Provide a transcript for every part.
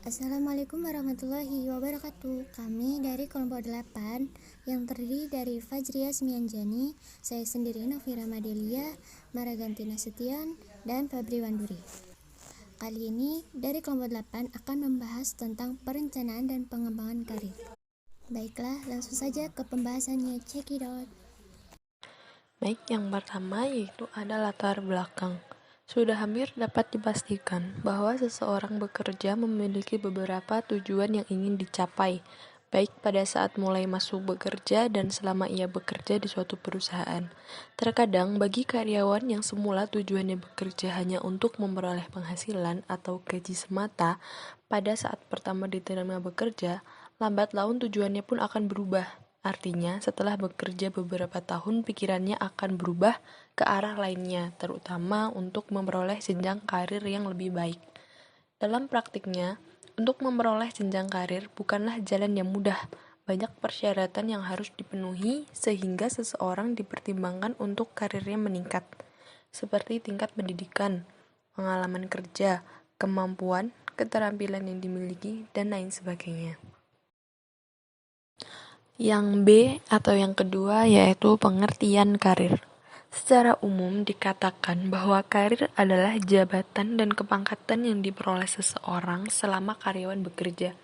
Assalamualaikum warahmatullahi wabarakatuh. Kami dari kelompok 8 yang terdiri dari Fajria Smianjani, saya sendiri Novira Madelia, Maraganti Nasution, dan Febri Wanduri. Kali ini dari kelompok 8 akan membahas tentang perencanaan dan pengembangan karir. Baiklah, langsung saja ke pembahasannya. Check it out. Baik, yang pertama yaitu ada latar belakang. Sudah hampir dapat dipastikan bahwa seseorang bekerja memiliki beberapa tujuan yang ingin dicapai, baik pada saat mulai masuk bekerja dan selama ia bekerja di suatu perusahaan. Terkadang bagi karyawan yang semula tujuannya bekerja hanya untuk memperoleh penghasilan atau gaji semata, pada saat pertama diterima bekerja, lambat laun tujuannya pun akan berubah. Artinya, setelah bekerja beberapa tahun, pikirannya akan berubah ke arah lainnya, terutama untuk memperoleh jenjang karir yang lebih baik. Dalam praktiknya, untuk memperoleh jenjang karir bukanlah jalan yang mudah. Banyak persyaratan yang harus dipenuhi sehingga seseorang dipertimbangkan untuk karirnya meningkat, seperti tingkat pendidikan, pengalaman kerja, kemampuan, keterampilan yang dimiliki, dan lain sebagainya. Yang B atau yang kedua yaitu pengertian karir. Secara umum dikatakan bahwa karir adalah jabatan dan kepangkatan yang diperoleh seseorang selama karyawan bekerja.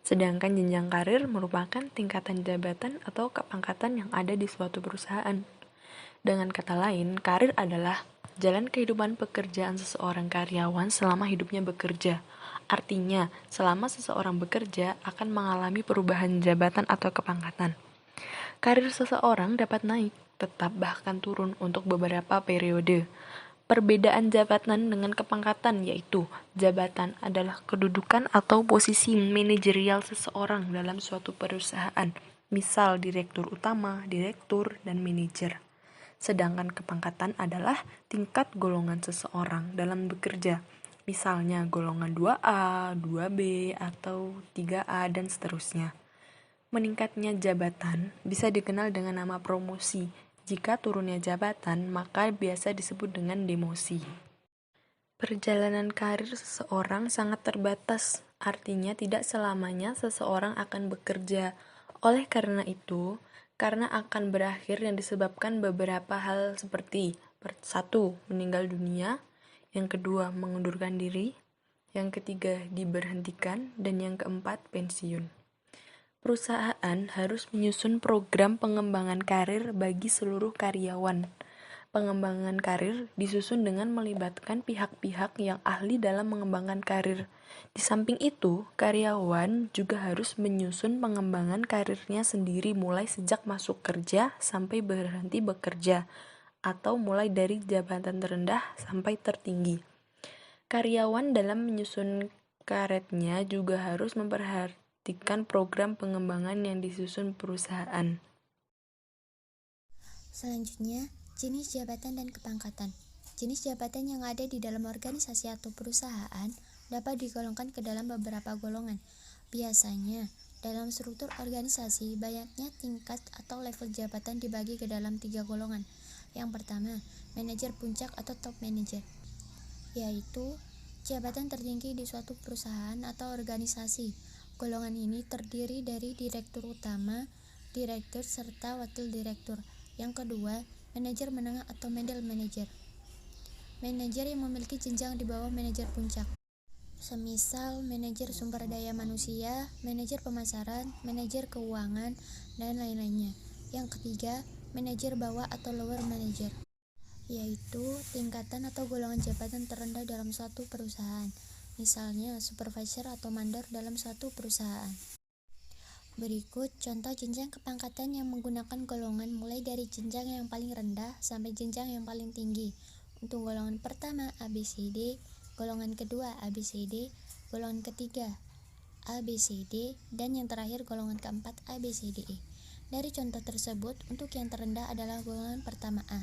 Sedangkan jenjang karir merupakan tingkatan jabatan atau kepangkatan yang ada di suatu perusahaan. Dengan kata lain, karir adalah jalan kehidupan pekerjaan seseorang karyawan selama hidupnya bekerja. Artinya, selama seseorang bekerja akan mengalami perubahan jabatan atau kepangkatan. Karir seseorang dapat naik, tetap bahkan turun untuk beberapa periode. Perbedaan jabatan dengan kepangkatan yaitu jabatan adalah kedudukan atau posisi manajerial seseorang dalam suatu perusahaan, misal direktur utama, direktur, dan manajer. Sedangkan kepangkatan adalah tingkat golongan seseorang dalam bekerja, misalnya golongan 2A, 2B, atau 3A, dan seterusnya. Meningkatnya jabatan bisa dikenal dengan nama promosi. Jika turunnya jabatan, maka biasa disebut dengan demosi. Perjalanan karir seseorang sangat terbatas, artinya tidak selamanya seseorang akan bekerja. Oleh karena itu, karena akan berakhir yang disebabkan beberapa hal seperti 1. Meninggal dunia, yang kedua mengundurkan diri, yang ketiga diberhentikan, dan yang keempat pensiun. Perusahaan harus menyusun program pengembangan karir bagi seluruh karyawan. Pengembangan karir disusun dengan melibatkan pihak-pihak yang ahli dalam mengembangkan karir. Di samping itu, karyawan juga harus menyusun pengembangan karirnya sendiri mulai sejak masuk kerja sampai berhenti bekerja, atau mulai dari jabatan terendah sampai tertinggi. Karyawan dalam menyusun karirnya juga harus memperhatikan program pengembangan yang disusun perusahaan. Selanjutnya, jenis jabatan dan kepangkatan. Jenis jabatan yang ada di dalam organisasi atau perusahaan dapat digolongkan ke dalam beberapa golongan. Biasanya, dalam struktur organisasi, banyaknya tingkat atau level jabatan dibagi ke dalam 3 golongan. Yang pertama, manajer puncak atau top manager, yaitu jabatan tertinggi di suatu perusahaan atau organisasi. Golongan ini terdiri dari direktur utama, direktur, serta wakil direktur. Yang kedua, manajer menengah atau middle manager, manajer yang memiliki jenjang di bawah manajer puncak, semisal manajer sumber daya manusia, manajer pemasaran, manajer keuangan, dan lain-lainnya. Yang ketiga, manajer bawah atau lower manager, yaitu tingkatan atau golongan jabatan terendah dalam suatu perusahaan, misalnya supervisor atau mandor dalam suatu perusahaan. Berikut contoh jenjang kepangkatan yang menggunakan golongan mulai dari jenjang yang paling rendah sampai jenjang yang paling tinggi. Untuk golongan pertama ABCD, golongan kedua ABCD, golongan ketiga ABCD, dan yang terakhir golongan keempat ABCDE. Dari contoh tersebut, untuk yang terendah adalah golongan pertama A,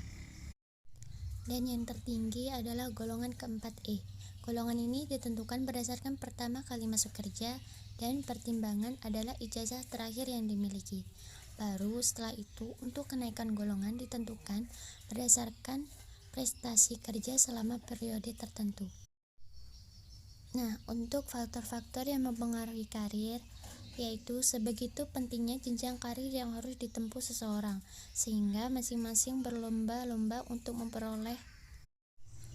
dan yang tertinggi adalah golongan keempat E. Golongan ini ditentukan berdasarkan pertama kali masuk kerja, dan pertimbangan adalah ijazah terakhir yang dimiliki. Baru setelah itu, untuk kenaikan golongan ditentukan berdasarkan prestasi kerja selama periode tertentu. Nah, untuk faktor-faktor yang mempengaruhi karir, yaitu sebegitu pentingnya jenjang karir yang harus ditempuh seseorang, sehingga masing-masing berlomba-lomba untuk memperoleh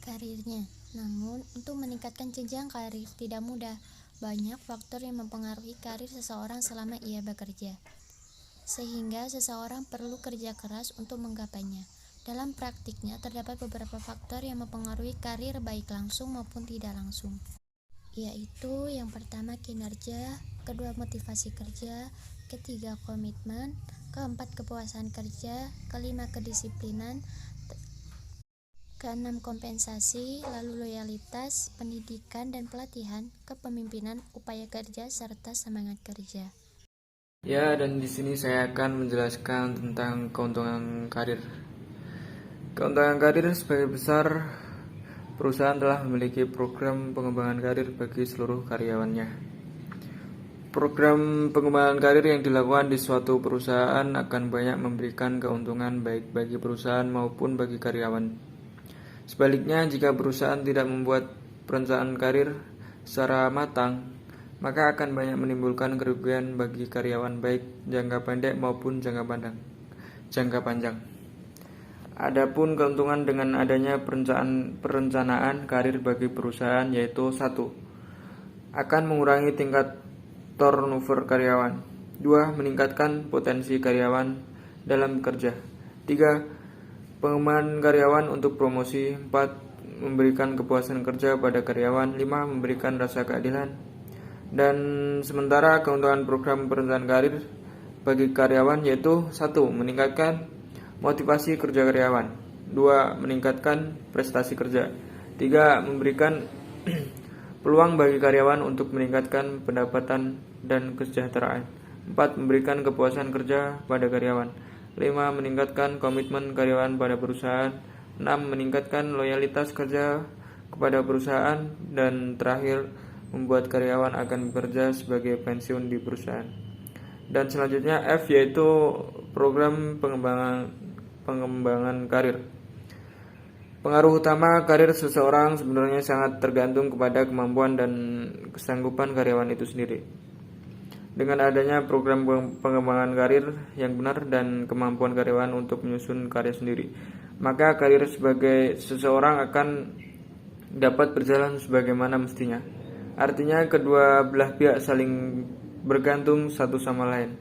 karirnya. Namun, untuk meningkatkan jenjang karir tidak mudah. Banyak faktor yang mempengaruhi karir seseorang selama ia bekerja, sehingga seseorang perlu kerja keras untuk menggapainya. Dalam praktiknya, terdapat beberapa faktor yang mempengaruhi karir baik langsung maupun tidak langsung, yaitu yang pertama kinerja, kedua motivasi kerja, ketiga komitmen, keempat kepuasan kerja, kelima kedisiplinan, keenam kompensasi, lalu loyalitas, pendidikan dan pelatihan, kepemimpinan, upaya kerja, serta semangat kerja. Ya, dan di sini saya akan menjelaskan tentang keuntungan karir. Keuntungan karir sebagai besar, perusahaan telah memiliki program pengembangan karir bagi seluruh karyawannya. Program pengembangan karir yang dilakukan di suatu perusahaan akan banyak memberikan keuntungan baik bagi perusahaan maupun bagi karyawan. Sebaliknya, jika perusahaan tidak membuat perencanaan karir secara matang, maka akan banyak menimbulkan kerugian bagi karyawan baik jangka pendek maupun jangka panjang. Adapun keuntungan dengan adanya perencanaan karir bagi perusahaan yaitu 1. Akan mengurangi tingkat turnover karyawan. 2. Meningkatkan potensi karyawan dalam bekerja. 3. Pengembangan karyawan untuk promosi. 4. Memberikan kepuasan kerja pada karyawan. 5. Memberikan rasa keadilan. Dan sementara keuntungan program perencanaan karir bagi karyawan yaitu 1. Meningkatkan motivasi kerja karyawan. 2. Meningkatkan prestasi kerja. 3. Memberikan peluang bagi karyawan untuk meningkatkan pendapatan dan kesejahteraan. 4. Memberikan kepuasan kerja pada karyawan. 5. Meningkatkan komitmen karyawan pada perusahaan. 6. Meningkatkan loyalitas kerja kepada perusahaan. Dan terakhir, membuat karyawan akan bekerja sebagai pensiun di perusahaan. Dan selanjutnya F, yaitu program pengembangan karir. Pengaruh utama karir seseorang sebenarnya sangat tergantung kepada kemampuan dan kesanggupan karyawan itu sendiri. Dengan adanya program pengembangan karir yang benar dan kemampuan karyawan untuk menyusun karya sendiri, maka karir sebagai seseorang akan dapat berjalan sebagaimana mestinya. Artinya kedua belah pihak saling bergantung satu sama lain.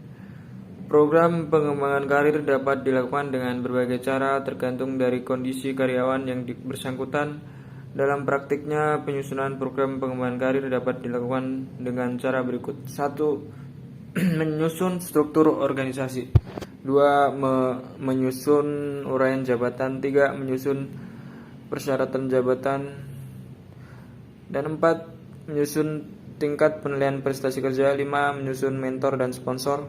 Program pengembangan karir dapat dilakukan dengan berbagai cara tergantung dari kondisi karyawan yang bersangkutan. Dalam praktiknya, penyusunan program pengembangan karir dapat dilakukan dengan cara berikut. 1. Menyusun struktur organisasi. 2. Menyusun uraian jabatan. 3. Menyusun persyaratan jabatan. Dan 4. Menyusun tingkat penilaian prestasi kerja. 5. Menyusun mentor dan sponsor.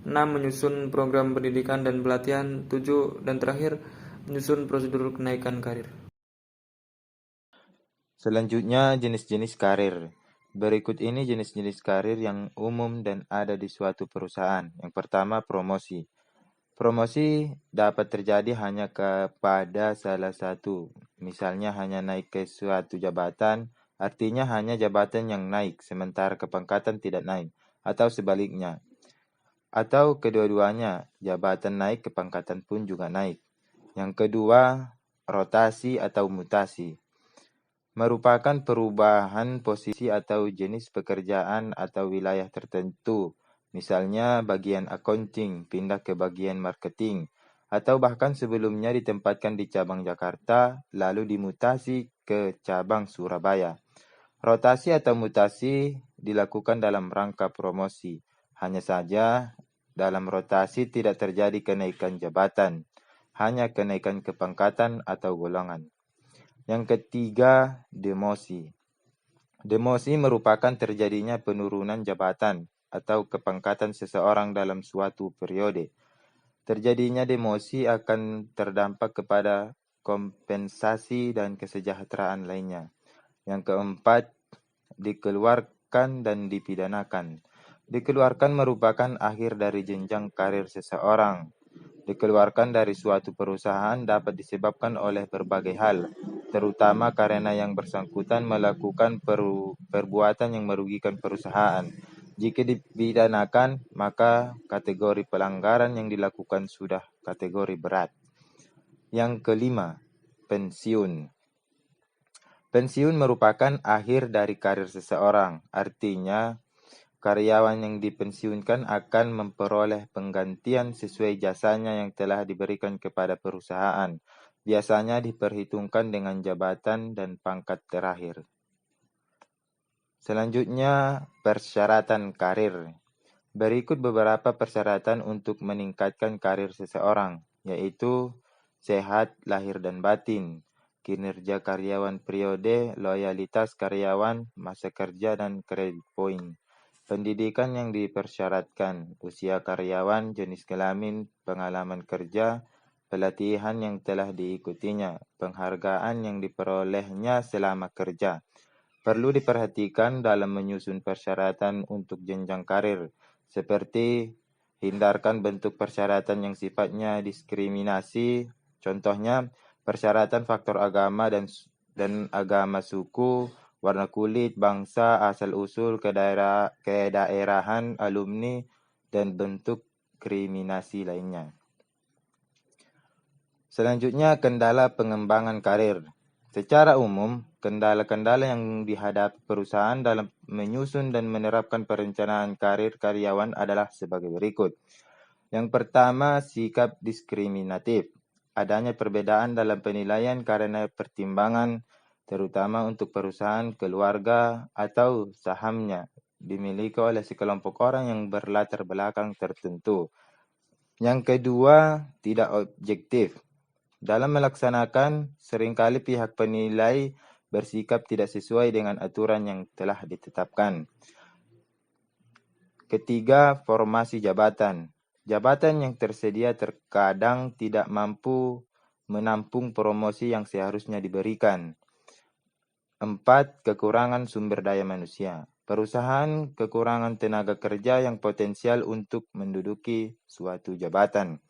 6. Menyusun program pendidikan dan pelatihan. 7. Dan terakhir, menyusun prosedur kenaikan karir. Selanjutnya, jenis-jenis karir. Berikut ini jenis-jenis karir yang umum dan ada di suatu perusahaan. Yang pertama, promosi. Promosi dapat terjadi hanya kepada salah satu. Misalnya hanya naik ke suatu jabatan, artinya hanya jabatan yang naik, sementara kepangkatan tidak naik. Atau sebaliknya. Atau kedua-duanya, jabatan naik, kepangkatan pun juga naik. Yang kedua, rotasi atau mutasi. Merupakan perubahan posisi atau jenis pekerjaan atau wilayah tertentu. Misalnya bagian accounting pindah ke bagian marketing. Atau bahkan sebelumnya ditempatkan di cabang Jakarta, lalu dimutasi ke cabang Surabaya. Rotasi atau mutasi dilakukan dalam rangka promosi. Hanya saja, dalam rotasi tidak terjadi kenaikan jabatan, hanya kenaikan kepangkatan atau golongan. Yang ketiga, demosi. Demosi merupakan terjadinya penurunan jabatan atau kepangkatan seseorang dalam suatu periode. Terjadinya demosi akan terdampak kepada kompensasi dan kesejahteraan lainnya. Yang keempat, dikeluarkan dan dipidanakan. Dikeluarkan merupakan akhir dari jenjang karir seseorang. Dikeluarkan dari suatu perusahaan dapat disebabkan oleh berbagai hal. terutama karena yang bersangkutan melakukan perbuatan yang merugikan perusahaan. Jika dipidanakan, maka kategori pelanggaran yang dilakukan sudah kategori berat. Yang kelima, pensiun. Pensiun merupakan akhir dari karir seseorang. Artinya, karyawan yang dipensiunkan akan memperoleh penggantian sesuai jasanya yang telah diberikan kepada perusahaan. Biasanya diperhitungkan dengan jabatan dan pangkat terakhir. Selanjutnya, persyaratan karir. Berikut beberapa persyaratan untuk meningkatkan karir seseorang, yaitu sehat lahir dan batin, kinerja karyawan periode, loyalitas karyawan, masa kerja, dan credit point. Pendidikan yang dipersyaratkan, usia karyawan, jenis kelamin, pengalaman kerja, pelatihan yang telah diikutinya, penghargaan yang diperolehnya selama kerja. Perlu diperhatikan dalam menyusun persyaratan untuk jenjang karir, seperti hindarkan bentuk persyaratan yang sifatnya diskriminasi, contohnya persyaratan faktor agama dan agama suku, warna kulit, bangsa, asal-usul, kedaerahan, alumni, dan bentuk kriminasi lainnya. Selanjutnya, kendala pengembangan karir. Secara umum, kendala-kendala yang dihadapi perusahaan dalam menyusun dan menerapkan perencanaan karir karyawan adalah sebagai berikut. Yang pertama, sikap diskriminatif. Adanya perbedaan dalam penilaian karena pertimbangan terutama untuk perusahaan, keluarga, atau sahamnya dimiliki oleh sekelompok orang yang berlatar belakang tertentu. Yang kedua, tidak objektif. Dalam melaksanakan, seringkali pihak penilai bersikap tidak sesuai dengan aturan yang telah ditetapkan. Ketiga, formasi jabatan. Jabatan yang tersedia terkadang tidak mampu menampung promosi yang seharusnya diberikan. 4. Kekurangan sumber daya manusia. Perusahaan kekurangan tenaga kerja yang potensial untuk menduduki suatu jabatan.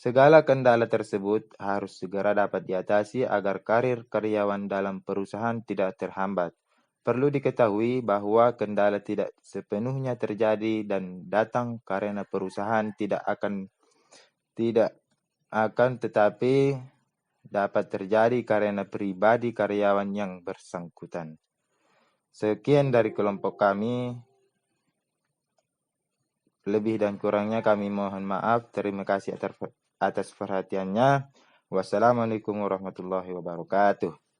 Segala kendala tersebut harus segera dapat diatasi agar karir karyawan dalam perusahaan tidak terhambat. Perlu diketahui bahwa kendala tidak sepenuhnya terjadi dan datang karena perusahaan tidak akan tetapi dapat terjadi karena pribadi karyawan yang bersangkutan. Sekian dari kelompok kami. Lebih dan kurangnya kami mohon maaf. Terima kasih atas perhatiannya. Wassalamualaikum warahmatullahi wabarakatuh.